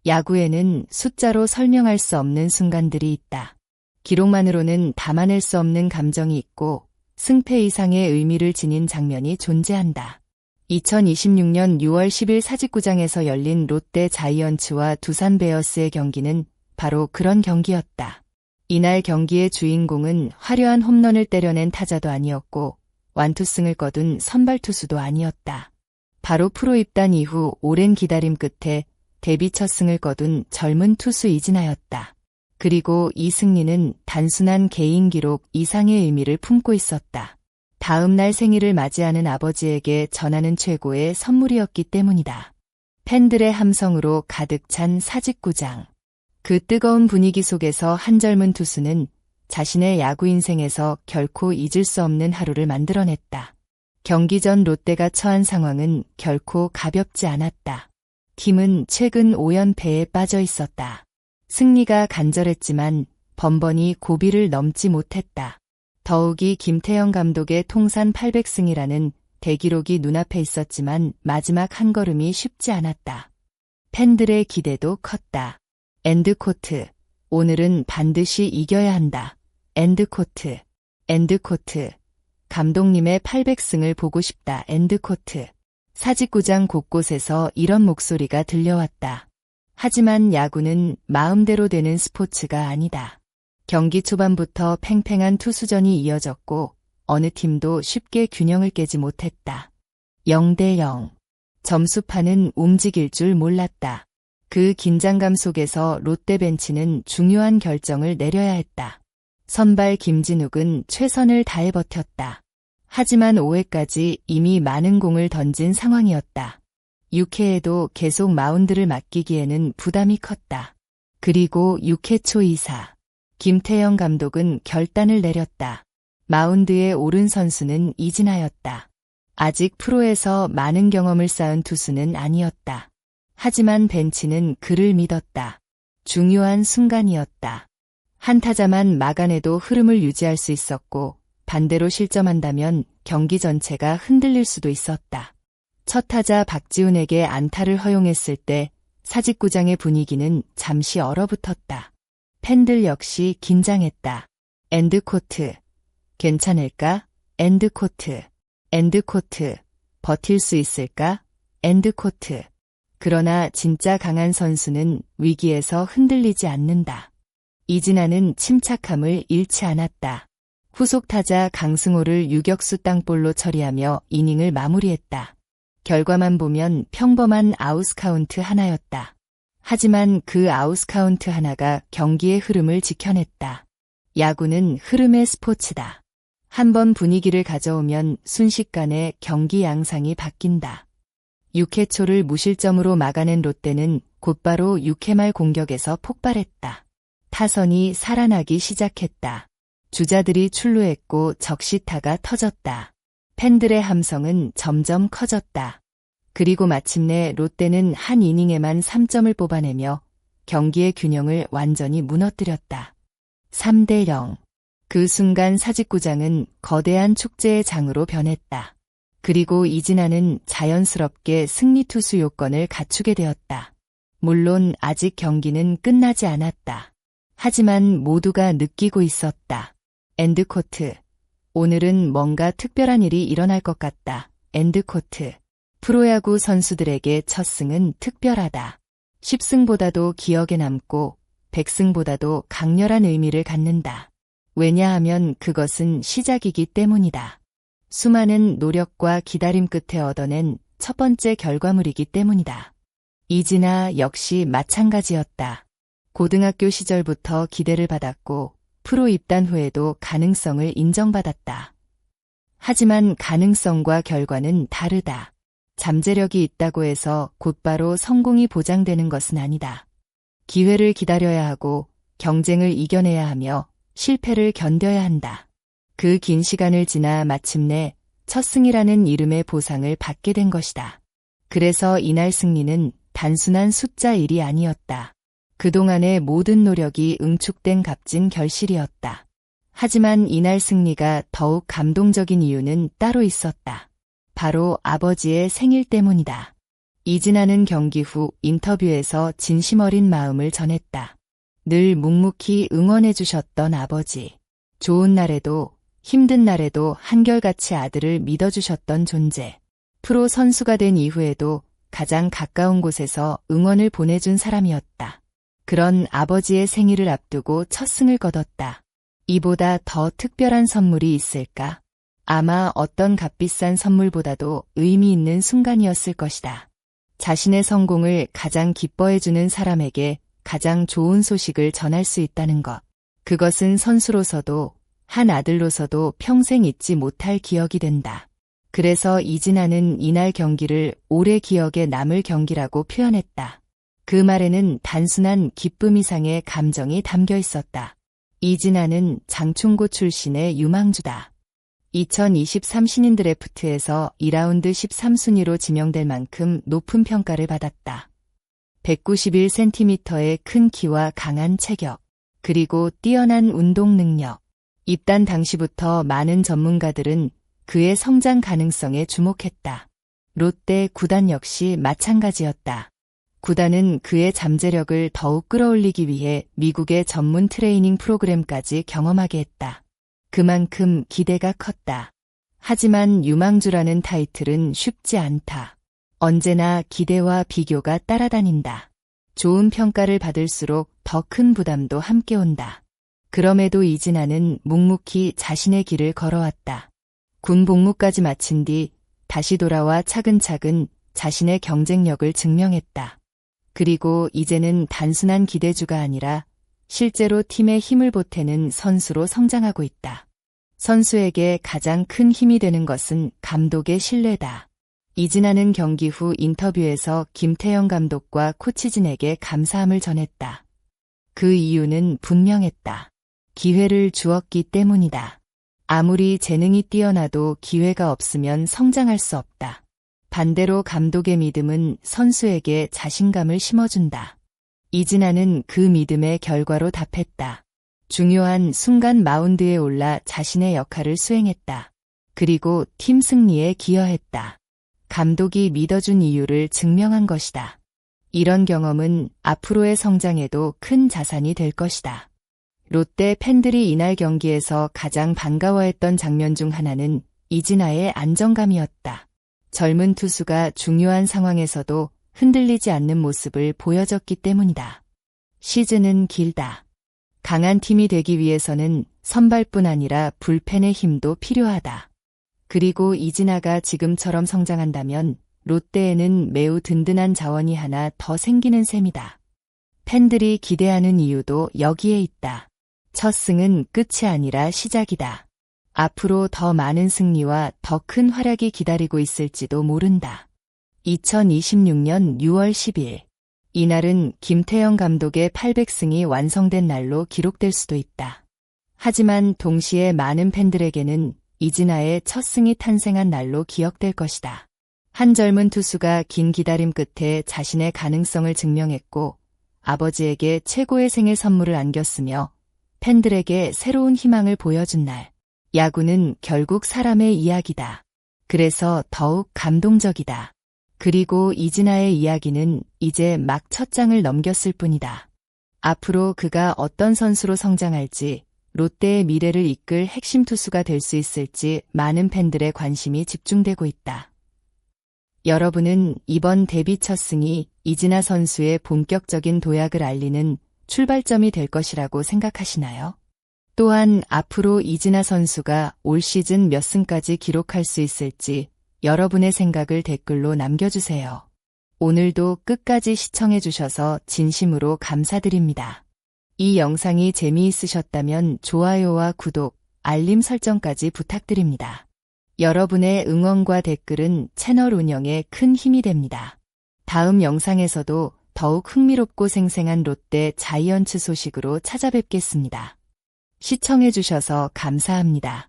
야구에는 숫자로 설명할 수 없는 순간들이 있다. 기록만으로는 담아낼 수 없는 감정이 있고 승패 이상의 의미를 지닌 장면이 존재한다. 2026년 6월 10일 사직구장에서 열린 롯데 자이언츠와 두산 베어스의 경기는 바로 그런 경기였다. 이날 경기의 주인공은 화려한 홈런을 때려낸 타자도 아니었고 완투승을 거둔 선발 투수도 아니었다. 바로 프로 입단 이후 오랜 기다림 끝에 데뷔 첫 승을 거둔 젊은 투수 이진아였다. 그리고 이 승리는 단순한 개인 기록 이상의 의미를 품고 있었다. 다음 날 생일을 맞이하는 아버지에게 전하는 최고의 선물이었기 때문이다. 팬들의 함성으로 가득 찬 사직구장. 그 뜨거운 분위기 속에서 한 젊은 투수는 자신의 야구 인생에서 결코 잊을 수 없는 하루를 만들어냈다. 경기 전 롯데가 처한 상황은 결코 가볍지 않았다. 팀은 최근 5연패에 빠져 있었다. 승리가 간절했지만 번번이 고비를 넘지 못했다. 더욱이 김태형 감독의 통산 800승이라는 대기록이 눈앞에 있었지만 마지막 한 걸음이 쉽지 않았다. 팬들의 기대도 컸다. 엔드코트. 오늘은 반드시 이겨야 한다. 엔드코트. 엔드코트. 감독님의 800승을 보고 싶다. 엔드코트. 사직구장 곳곳에서 이런 목소리가 들려왔다. 하지만 야구는 마음대로 되는 스포츠가 아니다. 경기 초반부터 팽팽한 투수전이 이어졌고 어느 팀도 쉽게 균형을 깨지 못했다. 0대0. 점수판은 움직일 줄 몰랐다. 그 긴장감 속에서 롯데 벤치는 중요한 결정을 내려야 했다. 선발 김진욱은 최선을 다해 버텼다. 하지만 5회까지 이미 많은 공을 던진 상황이었다. 6회에도 계속 마운드를 맡기기에는 부담이 컸다. 그리고 6회 초 2사. 김태형 감독은 결단을 내렸다. 마운드에 오른 선수는 이진아였다. 아직 프로에서 많은 경험을 쌓은 투수는 아니었다. 하지만 벤치는 그를 믿었다. 중요한 순간이었다. 한 타자만 막아내도 흐름을 유지할 수 있었고 반대로 실점한다면 경기 전체가 흔들릴 수도 있었다. 첫 타자 박지훈에게 안타를 허용했을 때 사직구장의 분위기는 잠시 얼어붙었다. 팬들 역시 긴장했다. 엔드코트. 괜찮을까? 엔드코트. 엔드코트. 버틸 수 있을까? 엔드코트. 그러나 진짜 강한 선수는 위기에서 흔들리지 않는다. 이진아는 침착함을 잃지 않았다. 후속 타자 강승호를 유격수 땅볼로 처리하며 이닝을 마무리했다. 결과만 보면 평범한 아웃카운트 하나였다. 하지만 그 아웃카운트 하나가 경기의 흐름을 지켜냈다. 야구는 흐름의 스포츠다. 한번 분위기를 가져오면 순식간에 경기 양상이 바뀐다. 6회 초를 무실점으로 막아낸 롯데는 곧바로 6회 말 공격에서 폭발했다. 타선이 살아나기 시작했다. 주자들이 출루했고 적시타가 터졌다. 팬들의 함성은 점점 커졌다. 그리고 마침내 롯데는 한 이닝에만 3점을 뽑아내며 경기의 균형을 완전히 무너뜨렸다. 3대0. 그 순간 사직구장은 거대한 축제의 장으로 변했다. 그리고 이진아는 자연스럽게 승리 투수 요건을 갖추게 되었다. 물론 아직 경기는 끝나지 않았다. 하지만 모두가 느끼고 있었다. 엔드코트. 오늘은 뭔가 특별한 일이 일어날 것 같다. 엔드코트. 프로야구 선수들에게 첫 승은 특별하다. 10승보다도 기억에 남고 100승보다도 강렬한 의미를 갖는다. 왜냐하면 그것은 시작이기 때문이다. 수많은 노력과 기다림 끝에 얻어낸 첫 번째 결과물이기 때문이다. 이진아 역시 마찬가지였다. 고등학교 시절부터 기대를 받았고 프로 입단 후에도 가능성을 인정받았다. 하지만 가능성과 결과는 다르다. 잠재력이 있다고 해서 곧바로 성공이 보장되는 것은 아니다. 기회를 기다려야 하고 경쟁을 이겨내야 하며 실패를 견뎌야 한다. 그 긴 시간을 지나 마침내 첫 승이라는 이름의 보상을 받게 된 것이다. 그래서 이날 승리는 단순한 숫자 1이 아니었다. 그동안의 모든 노력이 응축된 값진 결실이었다. 하지만 이날 승리가 더욱 감동적인 이유는 따로 있었다. 바로 아버지의 생일 때문이다. 이진아는 경기 후 인터뷰에서 진심 어린 마음을 전했다. 늘 묵묵히 응원해 주셨던 아버지. 좋은 날에도 힘든 날에도 한결같이 아들을 믿어주셨던 존재. 프로 선수가 된 이후에도 가장 가까운 곳에서 응원을 보내준 사람이었다. 그런 아버지의 생일을 앞두고 첫 승을 거뒀다. 이보다 더 특별한 선물이 있을까? 아마 어떤 값비싼 선물보다도 의미 있는 순간이었을 것이다. 자신의 성공을 가장 기뻐해주는 사람에게 가장 좋은 소식을 전할 수 있다는 것. 그것은 선수로서도 한 아들로서도 평생 잊지 못할 기억이 된다. 그래서 이진아는 이날 경기를 오래 기억에 남을 경기라고 표현했다. 그 말에는 단순한 기쁨 이상의 감정이 담겨 있었다. 이진아는 장충고 출신의 유망주다. 2023 신인 드래프트에서 2라운드 13순위로 지명될 만큼 높은 평가를 받았다. 191cm의 큰 키와 강한 체격, 그리고 뛰어난 운동 능력. 입단 당시부터 많은 전문가들은 그의 성장 가능성에 주목했다. 롯데 구단 역시 마찬가지였다. 구단은 그의 잠재력을 더욱 끌어올리기 위해 미국의 전문 트레이닝 프로그램까지 경험하게 했다. 그만큼 기대가 컸다. 하지만 유망주라는 타이틀은 쉽지 않다. 언제나 기대와 비교가 따라다닌다. 좋은 평가를 받을수록 더 큰 부담도 함께 온다. 그럼에도 이진아는 묵묵히 자신의 길을 걸어왔다. 군 복무까지 마친 뒤 다시 돌아와 차근차근 자신의 경쟁력을 증명했다. 그리고 이제는 단순한 기대주가 아니라 실제로 팀에 힘을 보태는 선수로 성장하고 있다. 선수에게 가장 큰 힘이 되는 것은 감독의 신뢰다. 이진아는 경기 후 인터뷰에서 김태형 감독과 코치진에게 감사함을 전했다. 그 이유는 분명했다. 기회를 주었기 때문이다. 아무리 재능이 뛰어나도 기회가 없으면 성장할 수 없다. 반대로 감독의 믿음은 선수에게 자신감을 심어준다. 이진아는 그 믿음의 결과로 답했다. 중요한 순간 마운드에 올라 자신의 역할을 수행했다. 그리고 팀 승리에 기여했다. 감독이 믿어준 이유를 증명한 것이다. 이런 경험은 앞으로의 성장에도 큰 자산이 될 것이다. 롯데 팬들이 이날 경기에서 가장 반가워했던 장면 중 하나는 이진아의 안정감이었다. 젊은 투수가 중요한 상황에서도 흔들리지 않는 모습을 보여줬기 때문이다. 시즌은 길다. 강한 팀이 되기 위해서는 선발뿐 아니라 불펜의 힘도 필요하다. 그리고 이진아가 지금처럼 성장한다면 롯데에는 매우 든든한 자원이 하나 더 생기는 셈이다. 팬들이 기대하는 이유도 여기에 있다. 첫 승은 끝이 아니라 시작이다. 앞으로 더 많은 승리와 더 큰 활약이 기다리고 있을지도 모른다. 2026년 6월 10일. 이날은 김태형 감독의 800승이 완성된 날로 기록될 수도 있다. 하지만 동시에 많은 팬들에게는 이진아의 첫 승이 탄생한 날로 기억될 것이다. 한 젊은 투수가 긴 기다림 끝에 자신의 가능성을 증명했고 아버지에게 최고의 생일 선물을 안겼으며 팬들에게 새로운 희망을 보여준 날. 야구는 결국 사람의 이야기다. 그래서 더욱 감동적이다. 그리고 이진아의 이야기는 이제 막 첫 장을 넘겼을 뿐이다. 앞으로 그가 어떤 선수로 성장할지, 롯데의 미래를 이끌 핵심 투수가 될 수 있을지 많은 팬들의 관심이 집중되고 있다. 여러분은 이번 데뷔 첫 승이 이진아 선수의 본격적인 도약을 알리는 출발점이 될 것이라고 생각하시나요? 또한 앞으로 이진아 선수가 올 시즌 몇 승까지 기록할 수 있을지 여러분의 생각을 댓글로 남겨주세요. 오늘도 끝까지 시청해주셔서 진심으로 감사드립니다. 이 영상이 재미있으셨다면 좋아요와 구독, 알림 설정까지 부탁드립니다. 여러분의 응원과 댓글은 채널 운영에 큰 힘이 됩니다. 다음 영상에서도 더욱 흥미롭고 생생한 롯데 자이언츠 소식으로 찾아뵙겠습니다. 시청해주셔서 감사합니다.